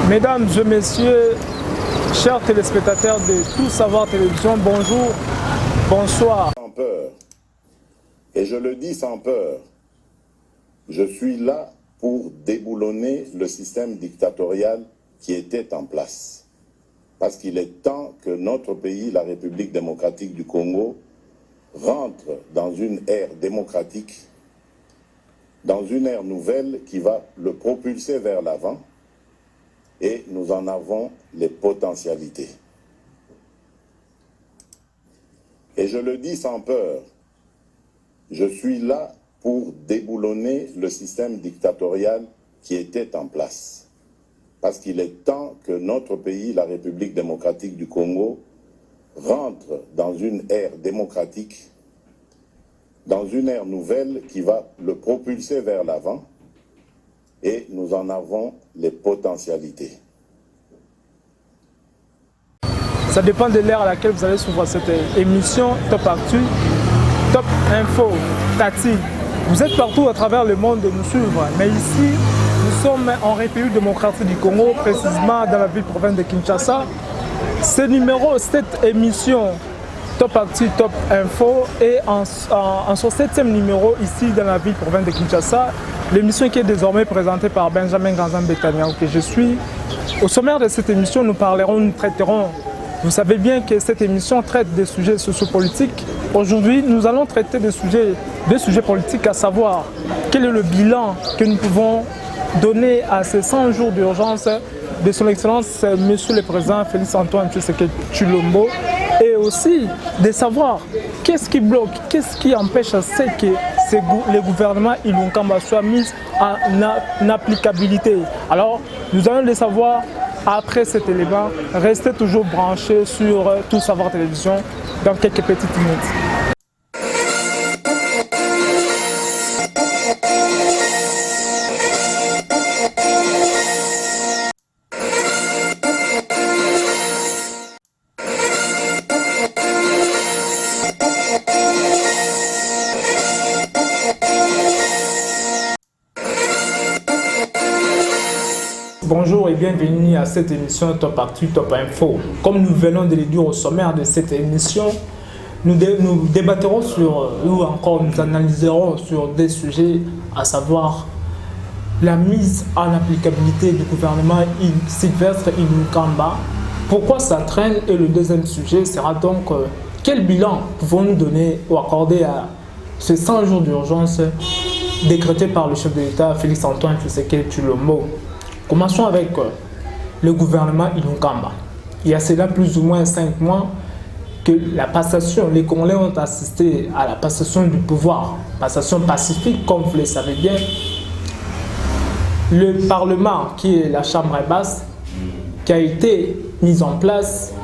Mesdames et messieurs, chers téléspectateurs de Tout Savoir Télévision, bonjour, bonsoir. Sans peur, et je le dis sans peur, je suis là pour déboulonner le système dictatorial qui était en place. Parce qu'il est temps que notre pays, la République démocratique du Congo, rentre dans une ère démocratique, dans une ère nouvelle qui va le propulser vers l'avant, et nous en avons les potentialités. Et je le dis sans peur, je suis là pour déboulonner le système dictatorial qui était en place. Parce qu'il est temps que notre pays, la République démocratique du Congo, rentre dans une ère démocratique, dans une ère nouvelle qui va le propulser vers l'avant, et nous en avons les potentialités. Ça dépend de l'ère à laquelle vous allez suivre cette émission Top Actu, Top Info, Tati. Vous êtes partout à travers le monde de nous suivre, mais ici, nous sommes en République démocratique du Congo, précisément dans la ville-province de Kinshasa. Cette émission Top Actu, Top Info est en son 7e numéro ici dans la ville-province de Kinshasa. L'émission qui est désormais présentée par Benjamin Ganzam-Betania, que je suis. Au sommaire de cette émission, nous traiterons. Vous savez bien que cette émission traite des sujets sociopolitiques. Aujourd'hui, nous allons traiter des sujets politiques, à savoir quel est le bilan que nous pouvons donner à ces 100 jours d'urgence de son Excellence, Monsieur le Président Félix-Antoine Tshisekedi Tshilombo, et aussi de savoir qu'est-ce qui bloque, qu'est-ce qui empêche à ce que le gouvernement Ilunkamba soit mis en applicabilité. Alors, nous allons le savoir après cet élément. Restez toujours branchés sur Tout Savoir Télévision dans quelques petites minutes. Bonjour et bienvenue à cette émission Top Actu, Top Info. Comme nous venons de le dire au sommaire de cette émission, nous débattrons ou encore nous analyserons sur des sujets, à savoir la mise en applicabilité du gouvernement Sylvestre Ilunkamba. Pourquoi ça traîne? Et le deuxième sujet sera donc quel bilan pouvons-nous donner ou accorder à ces 100 jours d'urgence décrétés par le chef de l'État Félix-Antoine Tshisekedi Tshilombo. Commençons avec le gouvernement Ilunkamba. Il y a cela plus ou moins 5 mois que la passation, les Congolais ont assisté à la passation du pouvoir, passation pacifique comme vous le savez bien. Le Parlement, qui est la Chambre basse, qui a été mis en place,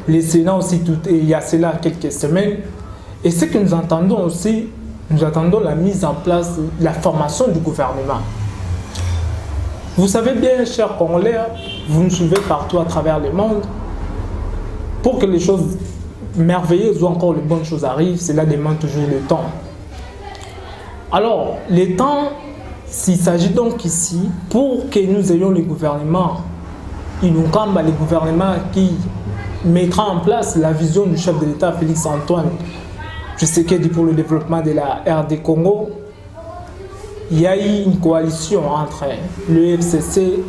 le Sénat aussi, il y a cela quelques semaines. Et ce que nous entendons aussi, nous attendons la mise en place, la formation du gouvernement. Vous savez bien, chers Congolais, vous nous suivez partout à travers le monde. Pour que les choses merveilleuses ou encore les bonnes choses arrivent, cela demande toujours le temps. Alors, le temps, s'il s'agit donc ici, pour que nous ayons le gouvernement Ilunkamba, le gouvernement qui mettra en place la vision du chef de l'État Félix-Antoine Tshisekedi pour le développement de la RD Congo, il y a eu une coalition entre le FCC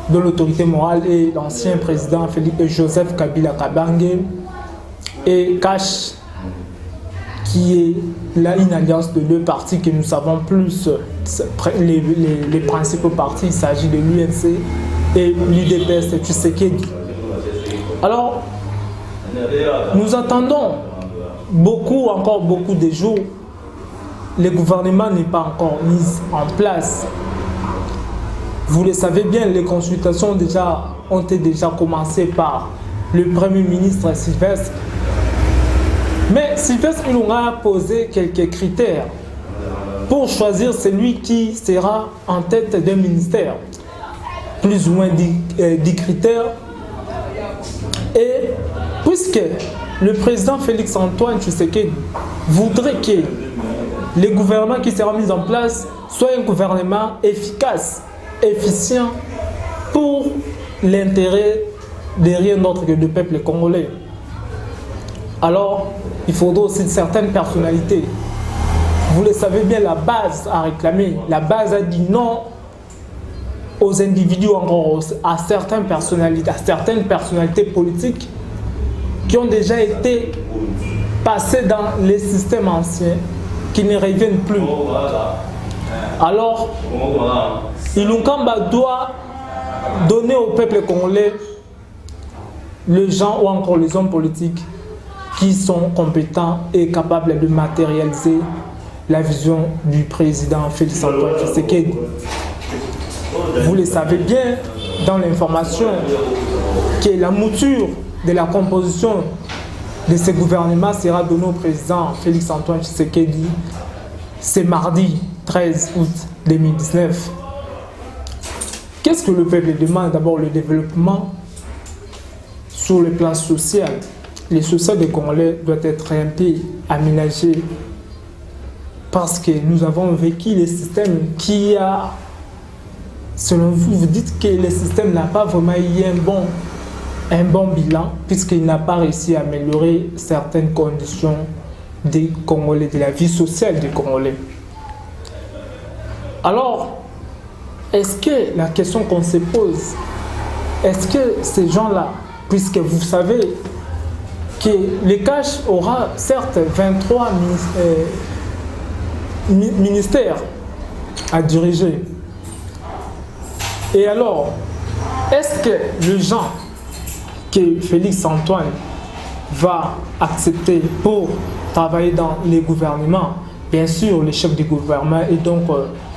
de l'autorité morale et l'ancien président Joseph Kabila Kabange et Cash, qui est là une alliance de 2 partis que nous savons plus les principaux partis. Il s'agit de l'UNC et l'UDPS Tshisekedi. Alors, nous attendons encore beaucoup de jours. Le gouvernement n'est pas encore mis en place. Vous le savez bien, les consultations ont déjà commencé par le Premier ministre Sylvestre. Mais Sylvestre Ilunga a posé quelques critères pour choisir celui qui sera en tête d'un ministère. Plus ou moins 10 critères. Et puisque le président Félix-Antoine Tshisekedi voudrait que le gouvernement qui sera mis en place soit un gouvernement efficace, efficient pour l'intérêt de rien d'autre que du peuple congolais. Alors, il faudra aussi certaines personnalités. Vous le savez bien, la base a réclamé, la base a dit non aux individus, encore à certaines personnalités politiques qui ont déjà été passées dans les systèmes anciens, qui ne reviennent plus. Alors, Ilunkamba doit donner au peuple congolais les gens ou encore les hommes politiques qui sont compétents et capables de matérialiser la vision du président Félix Antoine Tshisekedi. Vous le savez bien dans l'information que la mouture de la composition de ce gouvernement sera donnée au président Félix Antoine Tshisekedi ce mardi 13 août 2019. Qu'est-ce que le peuple demande? D'abord le développement sur le plan social. Le social des Congolais doit être un peu aménagé parce que nous avons vécu les systèmes qui a, selon vous, vous dites que le système n'a pas vraiment eu un bon bilan puisqu'il n'a pas réussi à améliorer certaines conditions des Congolais, de la vie sociale des Congolais. Alors, est-ce que la question qu'on se pose, est-ce que ces gens-là, puisque vous savez que le CACH aura certes 23 ministères à diriger, et alors, est-ce que les gens que Félix Antoine va accepter pour travailler dans les gouvernements, bien sûr, les chefs du gouvernement et donc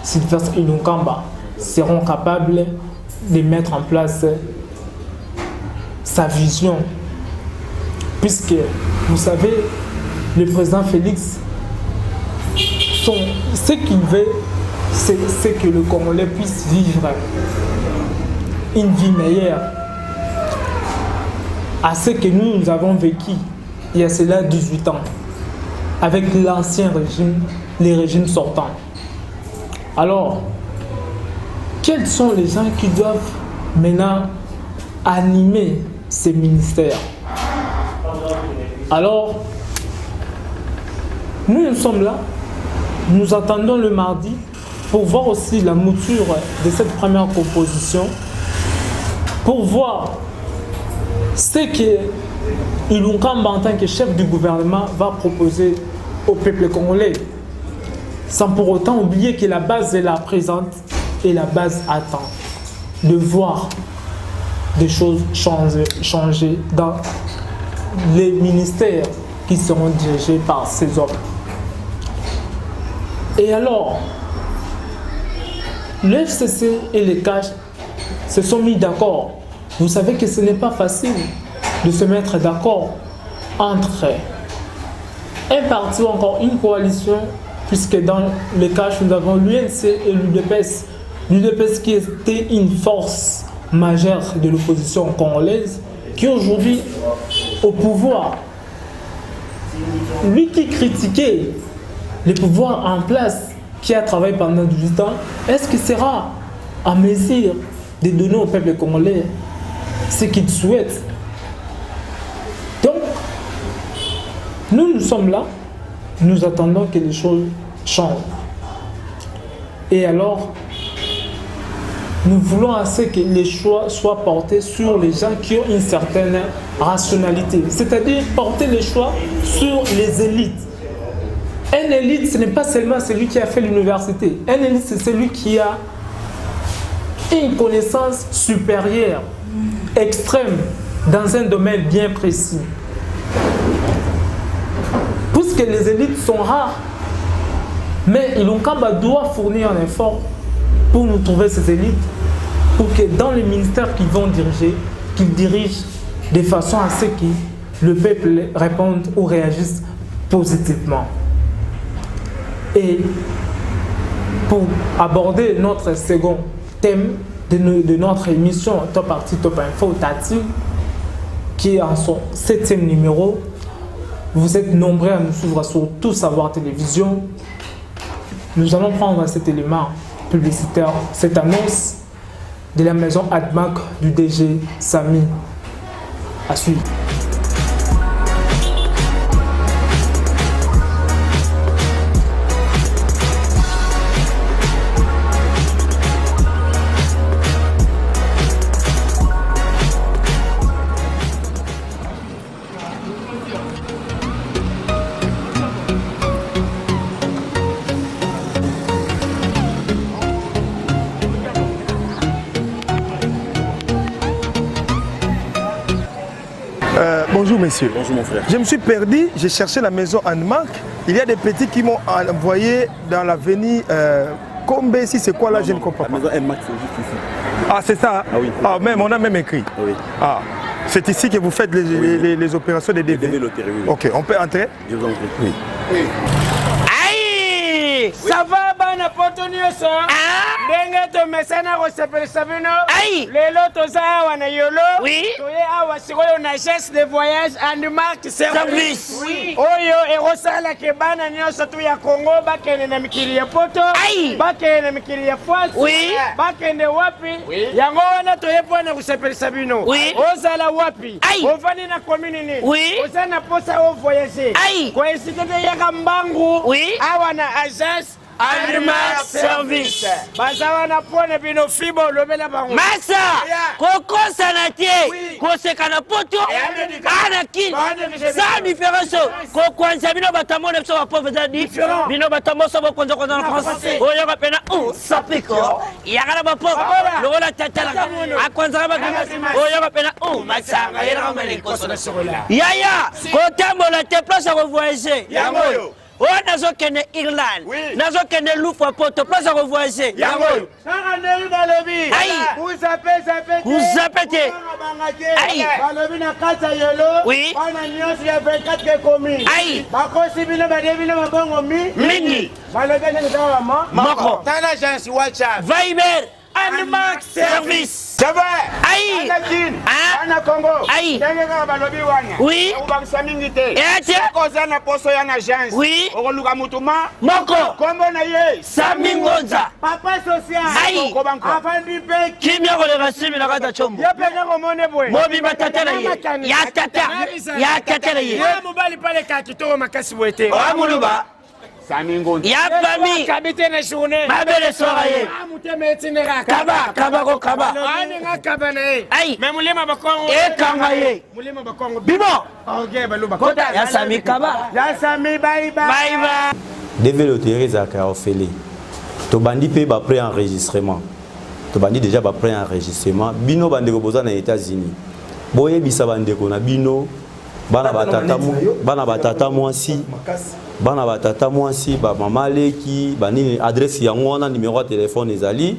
Sylvestre Ilunkamba seront capables de mettre en place sa vision. Puisque, vous savez, le président Félix, ce qu'il veut, c'est que le Congolais puisse vivre une vie meilleure à ce que nous avons vécu il y a cela 18 ans avec l'ancien régime, les régimes sortants. Alors, quels sont les gens qui doivent maintenant animer ces ministères? Alors, nous sommes là, nous attendons le mardi pour voir aussi la mouture de cette première composition, pour voir ce que Ilunkamba en tant que chef du gouvernement va proposer au peuple congolais, sans pour autant oublier que la base est là présente et la base attend de voir des choses changer dans les ministères qui seront dirigés par ces hommes. Et alors, le FCC et les CACH se sont mis d'accord. Vous savez que ce n'est pas facile de se mettre d'accord entre un parti ou encore une coalition, puisque dans les CACH, nous avons l'UNC et l'UDPS. L'UDPS qui était une force majeure de l'opposition congolaise, qui est aujourd'hui au pouvoir. Lui qui critiquait le pouvoir en place, qui a travaillé pendant 18 ans, est-ce qu'il sera en mesure de donner au peuple congolais ce qu'il souhaite? Donc, nous sommes là, nous attendons que les choses changent. Et alors, nous voulons assez que les choix soient portés sur les gens qui ont une certaine rationalité, c'est-à-dire porter les choix sur les élites. Un élite, ce n'est pas seulement celui qui a fait l'université. Un élite, c'est celui qui a une connaissance supérieure, extrême, dans un domaine bien précis. Puisque les élites sont rares, mais Ilunkamba doit fournir un effort pour nous trouver ces élites, pour que dans les ministères qu'ils vont diriger, qu'ils dirigent de façon à ce que le peuple réponde ou réagisse positivement. Et pour aborder notre second thème de notre émission Top Parti Top Info Tati, qui est en son 7e numéro, vous êtes nombreux à nous suivre sur Tout Savoir Télévision. Nous allons prendre cet élément publicitaire, cette annonce, de la maison ADMAC du DG Samy. À suivre. Bonjour messieurs. Bonjour mon frère. Je me suis perdu, j'ai cherché la maison ADMAC. Il y a des petits qui m'ont envoyé dans l'avenue Combe, si c'est quoi là, je ne comprends pas. La maison ADMAC, c'est juste ici. Ah c'est ça? Ah oui. Ah, même, on a même écrit. Oui. Ah, c'est ici que vous faites les opérations de DV. DV loterie, oui. Ok, on peut entrer? Je vous en prie. Oui. Aïe! Ça va, bana potonioso? Ndenge tomesana kosepelisa bino? Aïe! Lelo toza awa na yolo? Oui. Toye awa sikoyo na agence de voyage ADMAC service. Oui. Oyo ekosala ke bana nyonso tu ya Congo bakende na mikili ya poto. Aïe! Bakende na mikili ya Fwasi. Oui. Bakende wapi? Oui. Yango wana toye mpona kosepelisa bino. Oui. Ozala wapi? Aïe! Ovandi na commune nini? Oui. Oza na posa o voyager. Aïe! Koesitete yaka mbangu. Oui. Awa na agence ADMAC service. Bazawa na pone bino fibo lobela bango. Masa! Kokosa na tie. Koseka na poto. Ana kin. Sans différence. Kokwanza bino batamona biso ba pauvre zadi. Bino batamo so bokonza konza na France. Oyo ka pena sapiko. Yaka na ba pauvre. Lola tatala. Akwanza ba oyo ka pena masanga yera kamele koso na sokola. Yaya, kotambola te place à revoyager. Yango. Oh, nazo kene Irlande, nazo kene Louvre Poto, place à revoyager. Yango. Aïe. Vous appelez. Aïe. Oui. Aïe. Mingi. Moko. Viber. ADMAC service. Ça va? Aïe. Ana Congo. Aïe. Oui. Oui. Moko. Kombo na ye. Samy Ngonza. Papa social. Aïe. Afandi pe. Kimia ko le rasimi na kata chombo. Ya penya ko mone boy. Mobi batata na ye. Ya tata. Ya tata na ye. Ya mobali pale ka kitoko makasi boete. O muluba. Samy Ngonza. Ya famille. Kabite na journée. Mabele soraye. Amuteme etinera. Kaba ko kaba. Ani nga kaba na ye. Aïe. Mais mulema bakongo. E kanga ye. Mulema bakongo. Bibo. OK baluba. Kota ya Samy kaba. Ya Samy bye bye. Bye bye. DV loterie zaka ofele. To bandi pe ba pré-enregistrement. To bandi déjà ba pré-enregistrement. Bino bandeko boza na États-Unis. Boye bisa bandeko na bino. Bana batata mwasi. Bana batata mwasi ba mama leki banini adresse yango wana numéro de téléphone ezali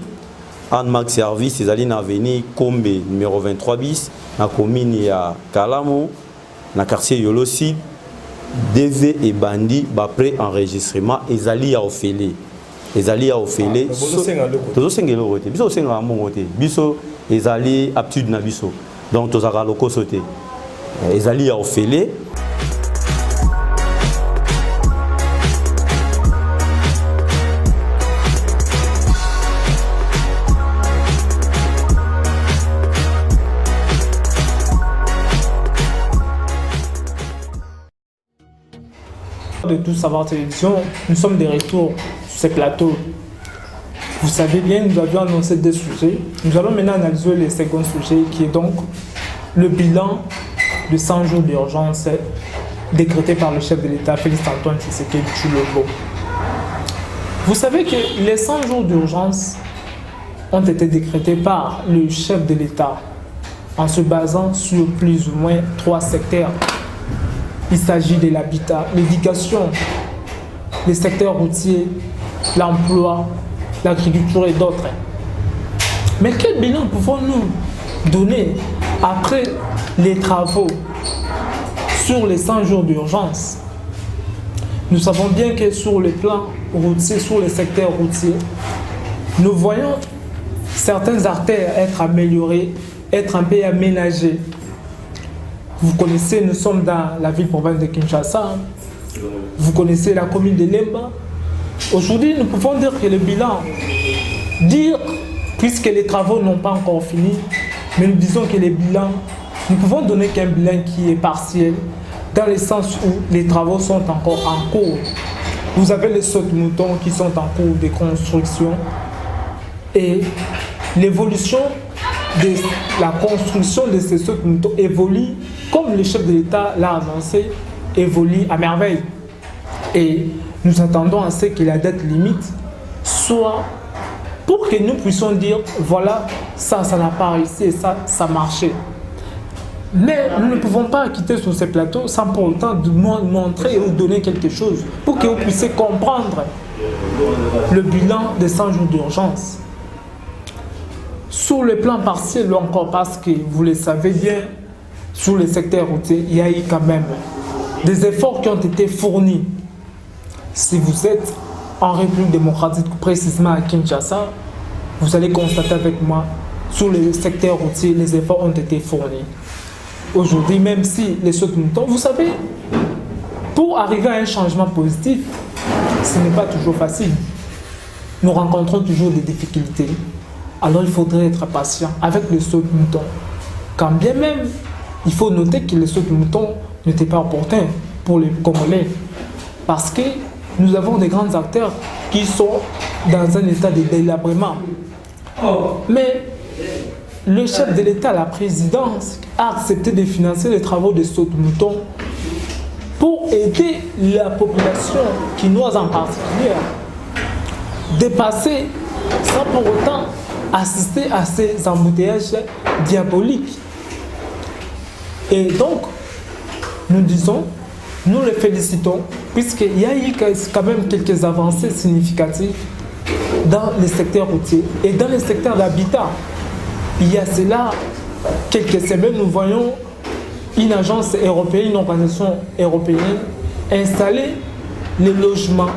ADMAC service ezali na avenue Kombe numéro 23 bis na commune ya Kalamu na quartier Yolo Sud. DV et bandi ba pré-enregistrement ezali ya ofele. Ezali ya ofele. Tozo sengelo rote. Biso senga mbongo te. Biso ezali aptitude na biso. Donc tozaka loko sote. Ezali ya ofele. De Tout Savoir Télévision, nous sommes de retour sur ces plateaux. Vous savez bien, nous avions annoncé des sujets. Nous allons maintenant analyser le second sujet qui est donc le bilan de 100 jours d'urgence décrété par le chef de l'État, Félix-Antoine Tshisekedi Tshilombo. Vous savez que les 100 jours d'urgence ont été décrétés par le chef de l'État en se basant sur plus ou moins 3 secteurs. Il s'agit de l'habitat, l'éducation, les secteurs routiers, l'emploi, l'agriculture et d'autres. Mais quel bilan pouvons-nous donner après les travaux sur les 100 jours d'urgence? Nous savons bien que sur le plan routier, sur les secteurs routiers, nous voyons certaines artères être améliorées, être un peu aménagées. Vous connaissez, nous sommes dans la ville-province de Kinshasa. Vous connaissez la commune de Lemba. Aujourd'hui, nous pouvons dire que le bilan, dire puisque les travaux n'ont pas encore fini, mais nous disons que les bilans, nous pouvons donner qu'un bilan qui est partiel, dans le sens où les travaux sont encore en cours. Vous avez les sautes-moutons qui sont en cours de construction et l'évolution de la construction de ces sautes-moutons évolue, comme le chef de l'État l'a annoncé, évolue à merveille. Et nous attendons à ce que la date limite soit pour que nous puissions dire voilà, ça n'a pas réussi et ça marchait. Mais nous ne pouvons pas quitter sur ces plateaux sans pour autant montrer et vous donner quelque chose pour que vous puissiez comprendre le bilan des 100 jours d'urgence. Sur le plan partiel encore, parce que vous le savez bien, sur le secteur routier, il y a eu quand même des efforts qui ont été fournis. Si vous êtes en République démocratique, précisément à Kinshasa, vous allez constater avec moi, sur le secteur routier, les efforts ont été fournis. Aujourd'hui, même si les sautes-moutons, vous savez, pour arriver à un changement positif, ce n'est pas toujours facile. Nous rencontrons toujours des difficultés. Alors il faudrait être patient avec les sautes-moutons. Quand bien même, il faut noter que les sautes-moutons n'étaient pas opportuns pour les Congolais. Parce que nous avons des grands acteurs qui sont dans un état de délabrement. Mais le chef de l'État, la présidence, a accepté de financer les travaux de sautes-moutons pour aider la population quinoise en particulier à dépasser sans pour autant assister à ces embouteillages diaboliques. Et donc, nous disons, nous les félicitons, puisqu'il y a eu quand même quelques avancées significatives dans les secteurs routiers et dans les secteurs d'habitat. Il y a cela quelques semaines, nous voyons une agence européenne, une organisation européenne installer les logements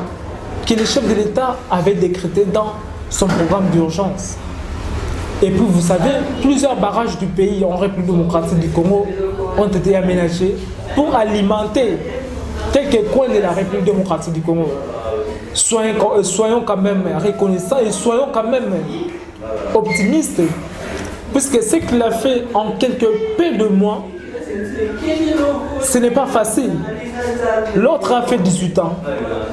que le chef de l'État avait décrétés dans son programme d'urgence. Et puis vous savez, plusieurs barrages du pays en République démocratique du Congo ont été aménagés pour alimenter quelques coins de la République démocratique du Congo. Soyons quand même reconnaissants et soyons quand même optimistes. Puisque ce qu'il a fait en quelques peu de mois, ce n'est pas facile. L'autre a fait 18 ans,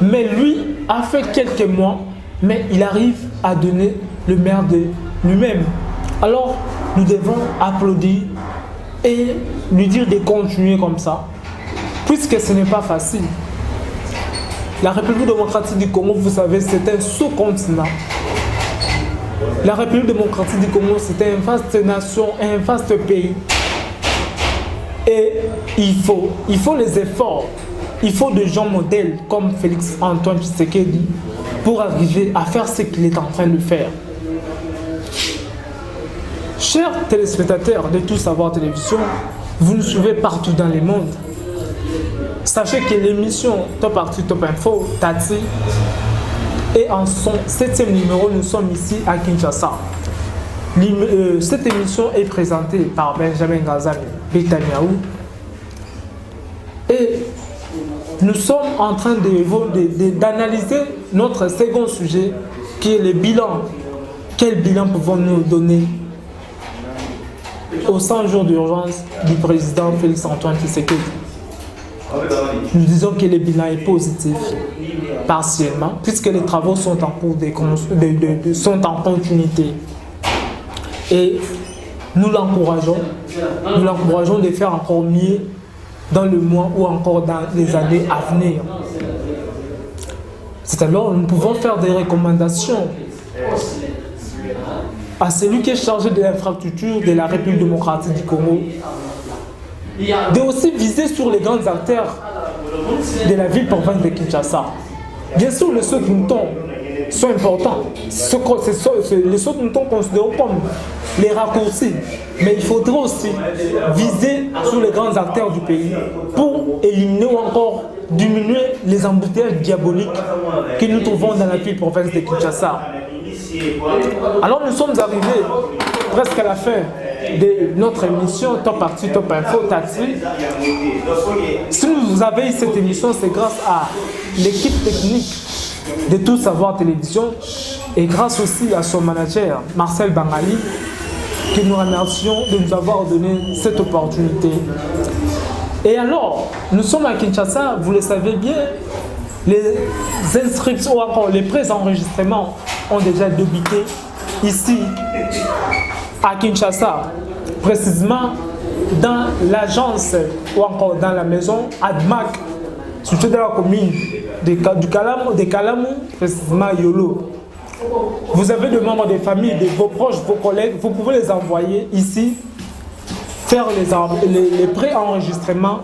mais lui a fait quelques mois, mais il arrive à donner le meilleur de lui-même. Alors, nous devons applaudir et lui dire de continuer comme ça, puisque ce n'est pas facile. La République démocratique du Congo, vous savez, c'est un sous-continent. La République démocratique du Congo, c'est une vaste nation, un vaste pays. Et il faut les efforts. Il faut des gens modèles comme Félix Antoine Tshisekedi pour arriver à faire ce qu'il est en train de faire. Chers téléspectateurs de Tout Savoir Télévision, vous nous suivez partout dans le monde. Sachez que l'émission Top Actu, Top Info, Tati, et en son 7e numéro, nous sommes ici à Kinshasa. Cette émission est présentée par Benjamin Gazami Betaniaou. Et nous sommes en train d'analyser notre second sujet qui est le bilan. Quel bilan pouvons-nous donner aux 100 jours d'urgence du président Félix Antoine Tshisekedi? Nous disons que le bilan est positif, partiellement, puisque les travaux sont en cours sont en continuité. Et nous l'encourageons de faire encore mieux dans le mois ou encore dans les années à venir. C'est alors nous pouvons faire des recommandations à celui qui est chargé de l'infrastructure de la République démocratique du Congo, de aussi viser sur les grands acteurs de la ville-province de Kinshasa. Bien sûr, les sautes-moutons sont importants. Les sautes-moutons considérés comme les raccourcis. Mais il faudrait aussi viser sur les grands acteurs du pays pour éliminer ou encore diminuer les embouteillages diaboliques que nous trouvons dans la ville-province de Kinshasa. Alors nous sommes arrivés presque à la fin de notre émission Top Actu, Top Info, Tati. Si vous avez eu cette émission, c'est grâce à l'équipe technique de Tout Savoir Télévision et grâce aussi à son manager Marcel Bangali, que nous remercions de nous avoir donné cette opportunité. Et alors, nous sommes à Kinshasa, vous le savez bien, les inscriptions ou encore les pré-enregistrements ont déjà débuté ici à Kinshasa, précisément dans l'agence ou encore dans la maison ADMAC, située dans la commune de Kalamou, précisément Yolo. Vous avez des membres des familles, de vos proches, vos collègues, vous pouvez les envoyer ici, faire les pré-enregistrements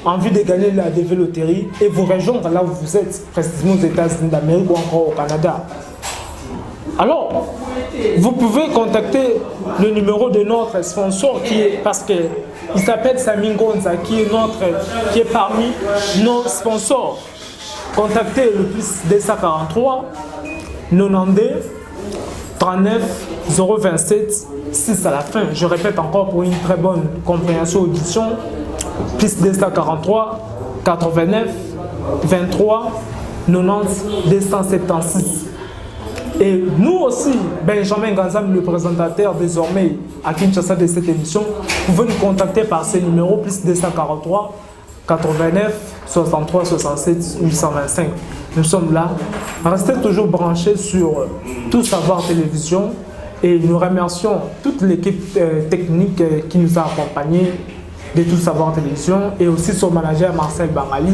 en vue de gagner la DV Loterie et vous rejoindre là où vous êtes, précisément aux États-Unis d'Amérique ou encore au Canada. Alors, vous pouvez contacter le numéro de notre sponsor parce qu'il s'appelle Sami Ngonza, qui est parmi nos sponsors. Contactez le plus 243 92 39 027 6 à la fin. Je répète encore pour une très bonne compréhension audition. Plus 243 89 23 90 276. Et nous aussi, Benjamin Ganzam, le présentateur désormais à Kinshasa de cette émission, vous pouvez nous contacter par ces numéros, plus 243 89 63 67 825. Nous sommes là. Restez toujours branchés sur Tout Savoir Télévision et nous remercions toute l'équipe technique qui nous a accompagnés de Tout Savoir Télévision et aussi son manager Marcel Bangali.